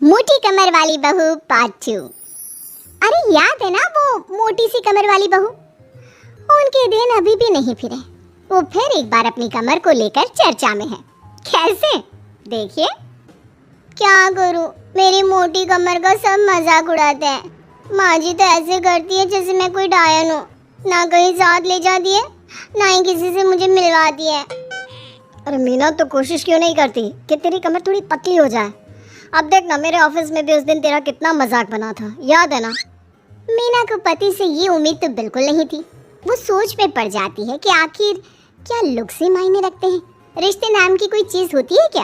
मोटी कमर वाली बहू पार्ट 2। अरे याद है ना वो मोटी सी कमर वाली बहू? उनके दिन अभी भी नहीं फिरे। वो फिर एक बार अपनी कमर को लेकर चर्चा में है। कैसे? देखिए। क्या करूं, मेरी मोटी कमर का सब मजाक उड़ाते हैं। माँ जी तो ऐसे करती है जैसे मैं कोई डायन हूँ। ना कहीं साथ ले जाती है, ना ही किसी से मुझे मिलवाती है। अरे मीना, तो कोशिश क्यों नहीं करती कि तेरी कमर थोड़ी पतली हो जाए? अब देख ना, मेरे ऑफिस में भी उस दिन तेरा कितना मजाक बना था, याद है ना? मीना को पति से ये उम्मीद तो बिल्कुल नहीं थी। वो सोच में पड़ जाती है कि आखिर क्या लुक से मायने रखते हैं? रिश्ते नाम की कोई चीज होती है क्या?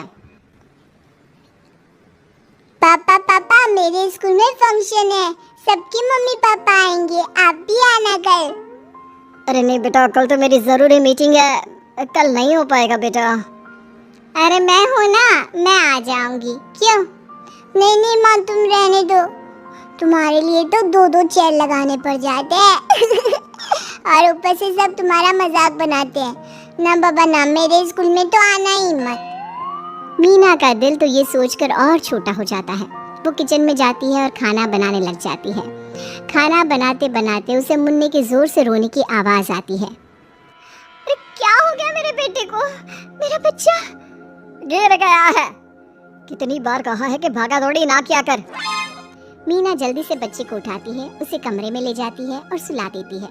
पापा पापा, मेरे स्कूल में फंक्शन है, सबके मम्मी पापा आएंगे, आप भी आना कल। अरे नहीं बेटा, कल तो मेरी जरूरी मीटिंग है, कल नहीं हो पाएगा बेटा। अरे मैं हूँ ना, मैं आ जाऊंगी। क्यों? नहीं नहीं माँ, तुम रहने दो, तुम्हारे लिए तो दो दो चेयर लगाने पड़ जाते हैं और ऊपर से सब तुम्हारा मजाक बनाते हैं। ना बाबा ना, मेरे स्कूल में तो आना ही मत। मीना का दिल तो ये सोचकर और छोटा हो जाता है। वो किचन में जाती है और खाना बनाने लग जाती है। खाना बनाते बनाते उसे मुन्ने के जोर से रोने की आवाज आती है। अरे क्या हो गया मेरे बेटे को? मेरा बच्चा गिर गया है। कितनी बार कहा है कि भागा दौड़ी ना किया कर। मीना जल्दी से बच्चे को उठाती है, उसे कमरे में ले जाती है और सुला देती है।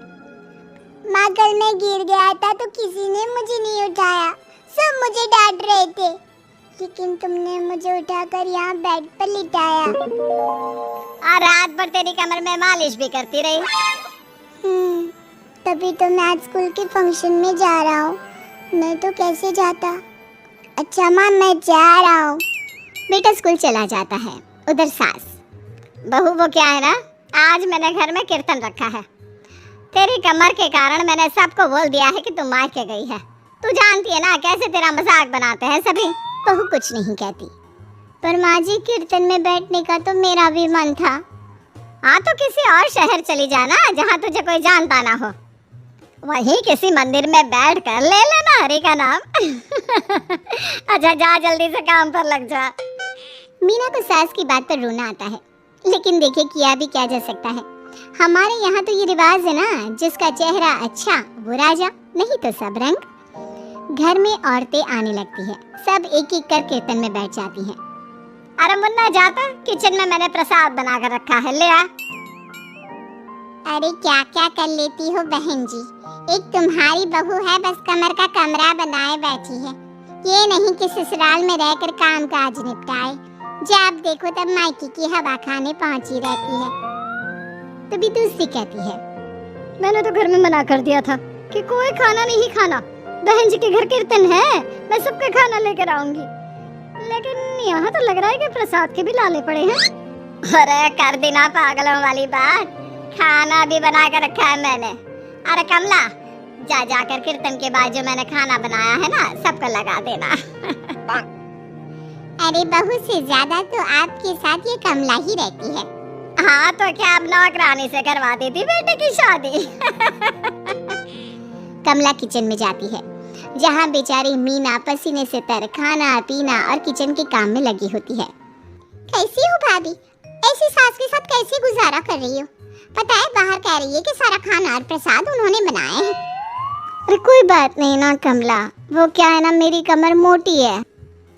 माँ, कल मैं गिर गया था तो किसी ने मुझे नहीं उठाया, सब मुझे डांट रहे थे, लेकिन तुमने मुझे उठाकर यहाँ बेड पर लिटाया और रात भर तेरी कमर में मालिश भी करती रही। तभी तो मैं आज स्कूल के फंक्शन में जा रहा हूँ, मैं तो कैसे जाता। अच्छा माँ, मैं जा रहा हूँ। बेटा स्कूल चला जाता है। उधर सास, बहू वो क्या है ना, आज मैंने घर में कीर्तन रखा है। तेरी कमर के कारण मैंने सबको बोल दिया है कि तू मायके गई है। तू जानती है ना कैसे तेरा मजाक बनाते हैं सभी। बहू कुछ नहीं कहती। पर माँ जी, कीर्तन में बैठने का तो मेरा भी मन था। हाँ तो किसी और शहर चली जाना जहाँ तुझे कोई जानता ना हो, वहीं किसी मंदिर में बैठ कर ले लेना हरि का नाम अच्छा जा, जल्दी से काम पर लग जा। मीना को सास की बात पर रोना आता है, लेकिन देखिए किया भी क्या जा सकता है। हमारे यहाँ तो ये रिवाज है ना, जिसका चेहरा अच्छा वो राजा, नहीं तो सब रंग। घर में औरतें आने लगती है, सब एक एक कर कीर्तन में बैठ जाती हैं। अरे मुन्ना जाता, किचन में मैंने प्रसाद बना कर रखा है, ले आ। अरे क्या क्या कर लेती हो बहन जी, एक तुम्हारी बहू है बस कमर का कमरा बनाए बैठी है। ये नहीं कि ससुराल में रहकर काम काज निपटाए, जब देखो तब मायके की हवा खाने पहुंची रहती है। तभी तो उससे कहती है, मैंने तो घर में मना कर दिया था कि कोई खाना नहीं खाना, बहन जी के घर कीर्तन है, मैं सबका खाना लेकर आऊंगी। लेकिन यहाँ तो लग रहा है कि प्रसाद के भी लाले पड़े हैं। अरे कर देना पागलों वाली बात, खाना भी बना कर रखा है मैंने। अरे कमला, जा जाकर कीर्तन के बाद जो मैंने खाना बनाया है ना, सबको लगा देना अरे बहू से ज्यादा तो आपके साथ ये कमला ही रहती है। हाँ तो क्या अब नौकरानी से करवा देती बेटे की शादी कमला किचन में जाती है, जहाँ बेचारी मीना पसीने से तर खाना पीना और किचन के काम में लगी होती है। कैसी हो भाभी, ऐसी सास के साथ कैसे गुजारा कर रही हो? पता है बाहर कह रही है कि सारा खाना और प्रसाद उन्होंने बनाए हैं। अरे कोई बात नहीं ना कमला, वो क्या है ना, मेरी कमर मोटी है,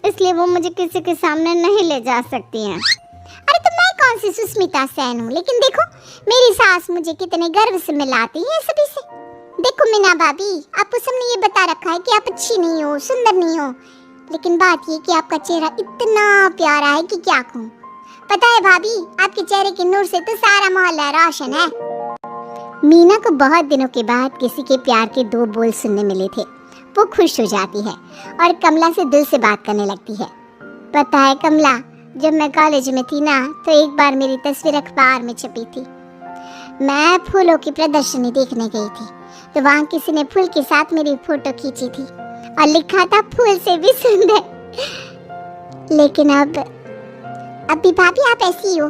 इसलिए वो मुझे किसी के सामने नहीं ले जा सकती हैं। अरे तो मैं कौन सी सुस्मिता सेन हूँ, लेकिन देखो मेरी सास मुझे कितने गर्व से मिलाती है सभी से। देखो मीना भाभी, आपको सबने ये बता रखा है कि आप अच्छी नहीं हो, सुंदर नहीं हो, लेकिन बात ये कि आपका चेहरा इतना प्यारा है कि क्या कहूँ। पता है भाभी, आपके चेहरे के नूर से तो सारा मोहल्ला रोशन है। मीना को बहुत दिनों के बाद किसी के प्यार के दो बोल सुनने मिले थे। वो खुश हो जाती है और कमला से दिल से बात करने लगती है। पता है कमला, जब मैं कॉलेज में थी ना, तो एक बार मेरी तस्वीर अखबार में छपी थी। मैं फूलों की प्रदर्शनी देखने गई थी, तो वहाँ किसी ने फूल के साथ मेरी फोटो खींची थी और लिखा था फूल से भी सुंदर। लेकिन अभी भाभी आप ऐसी हो,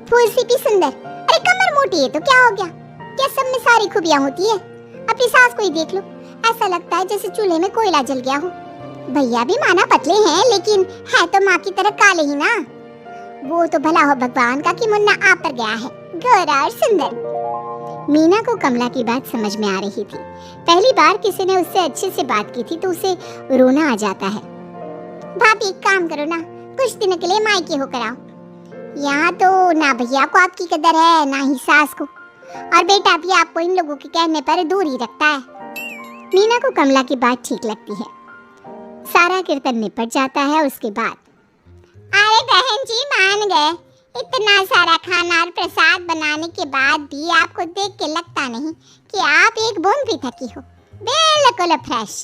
फूल से भी सुंदर। अरे कमर मोटी है तो क्या हो गया, क्या सब में सारी खूबियाँ होती है? अपनी सास को ही देख लो, ऐसा लगता है जैसे चूल्हे में कोयला जल गया हो। भैया भी माना पतले हैं, लेकिन है तो माँ की तरह काले ही ना। वो तो भला हो भगवान का कि मुन्ना आप पर गया है, गोरा और सुंदर। मीना को कमला की बात समझ में आ रही थी। पहली बार किसी ने उससे अच्छे से बात की थी तो उसे रोना आ जाता है। भाभी एक काम करो ना, कुछ दिनों के लिए मायके होकर आओ। यहाँ तो ना भैया को आपकी कदर है ना ही सास को, और बेटा भी आपको इन लोगों के कहने पर दूर ही रखता है। मीना को कमला की बात ठीक लगती है। सारा कीर्तन निपट जाता है। उसके बाद अरे बहन जी मान गए, इतना सारा खाना और प्रसाद बनाने के बाद भी आपको देख के लगता नहीं कि आप एक बूंद भी थकी हो, बिल्कुल फ्रेश।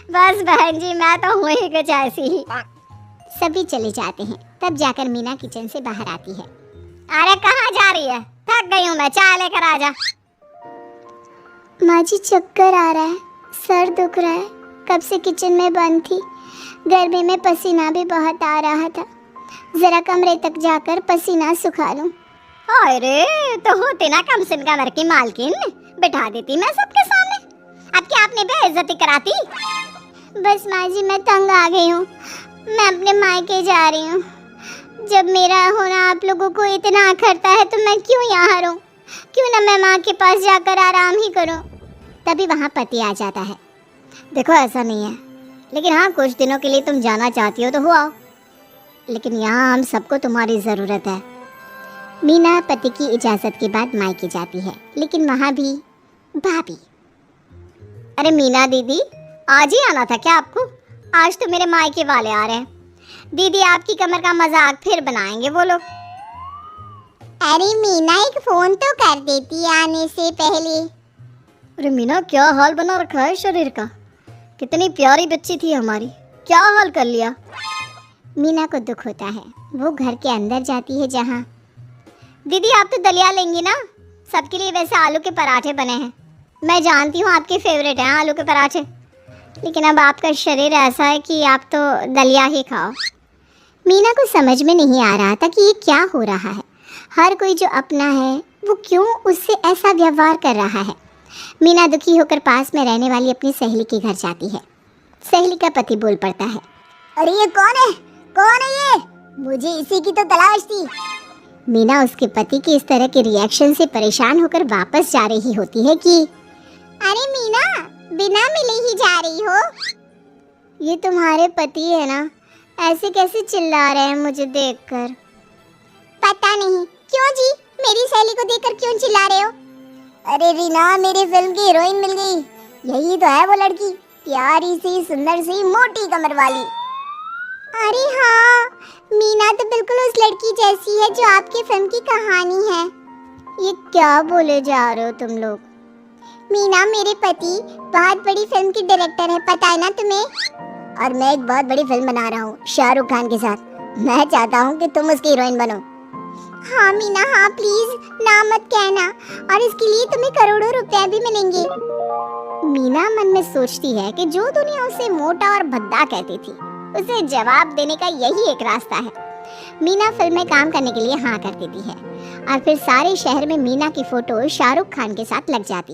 बस बहन जी मैं तो हूँ ही कुछ ऐसी ही। सभी चले जाते हैं। तब जाकर मीना किचन से बाहर आती है। अरे कहाँ जा रही है? थक गई हूँ मैं, चाय लेकर आ जा। माँ जी चक्कर आ रहा है, सर दुख रहा है, कब से किचन में बंद थी, गर्मी में पसीना भी बहुत आ रहा था, जरा कमरे तक जाकर पसीना सुखा लूं। अरे तो होती ना कम से कम की मालकिन, बिठा देती मैं सबके सामने, अब क्या आपने बेइज्जती कराती। बस माँ जी मैं तंग आ गई हूँ, मैं अपने मायके जा रही हूँ। जब मेरा होना आप लोगों को इतना अखरता है तो मैं क्यों यहाँ रहूँ, क्यों ना मैं माँ के पास जाकर आराम ही करूँ। तभी वहाँ पति आ जाता है। देखो ऐसा नहीं है, लेकिन हाँ कुछ दिनों के लिए तुम जाना चाहती हो तो हो आओ, लेकिन यहाँ हम सबको तुम्हारी ज़रूरत है। मीना पति की इजाज़त के बाद मायके जाती है, लेकिन वहाँ भी भाभी। अरे मीना दीदी आज ही आना था क्या आपको? आज तो मेरे मायके वाले आ रहे हैं। दीदी आपकी कमर का मजाक फिर बनाएंगे वो लोग। अरे मीना एक फोन तो कर देती आने से पहले। अरे मीना क्या हाल बना रखा है शरीर का, कितनी प्यारी बच्ची थी हमारी, क्या हाल कर लिया। मीना को दुख होता है। वो घर के अंदर जाती है जहाँ दीदी आप तो दलिया लेंगी ना, सबके लिए वैसे आलू के पराठे बने हैं, मैं जानती हूँ आपके फेवरेट हैं आलू के पराठे, लेकिन अब आपका शरीर ऐसा है कि आप तो दलिया ही खाओ। मीना को समझ में नहीं आ रहा था कि ये क्या हो रहा है। हर कोई जो अपना है वो क्यों उससे ऐसा व्यवहार कर रहा है। मीना दुखी होकर पास में रहने वाली अपनी सहेली के घर जाती है। सहेली का पति बोल पड़ता है, अरे ये कौन है, कौन है ये, मुझे इसी की तो तलाश थी। मीना उसके पति के इस तरह के रिएक्शन से परेशान होकर वापस जा रही होती है कि अरे मीना बिना मिले ही जा रही हो, ये तुम्हारे पति है ना, ऐसे कैसे चिल्ला रहे हैं मुझे देखकर। पता नहीं क्यों जी, मेरी सहेली को देखकर क्यों चिल्ला रहे हो। अरे रीना मेरी फिल्म की हीरोइन मिल गई, यही तो है वो लड़की, प्यारी सी सुंदर सी मोटी कमर वाली। अरे हाँ मीना तो बिल्कुल उस लड़की जैसी है जो आपकी फिल्म की कहानी है। ये क्या बोले जा रहे हो तुम लोग। मीना मेरे पति बहुत बड़ी फिल्म की डायरेक्टर है, पता है ना तुम्हें, और मैं एक बहुत बड़ी फिल्म बना रहा हूँ शाहरुख खान के साथ, मैं चाहता हूँ कि तुम उसकी हीरोइन बनो। हाँ मीना हाँ प्लीज ना मत कहना, और इसके लिए तुम्हें करोड़ों रुपए भी मिलेंगे। मीना मन में सोचती है कि जो दुनिया उसे मोटा और भद्दा कहती थी उसे जवाब देने का यही एक रास्ता है। मीना फिल्म में काम करने के लिए हाँ कर देती है और फिर सारे शहर में मीना की फोटो शाहरुख खान के साथ लग जाती है।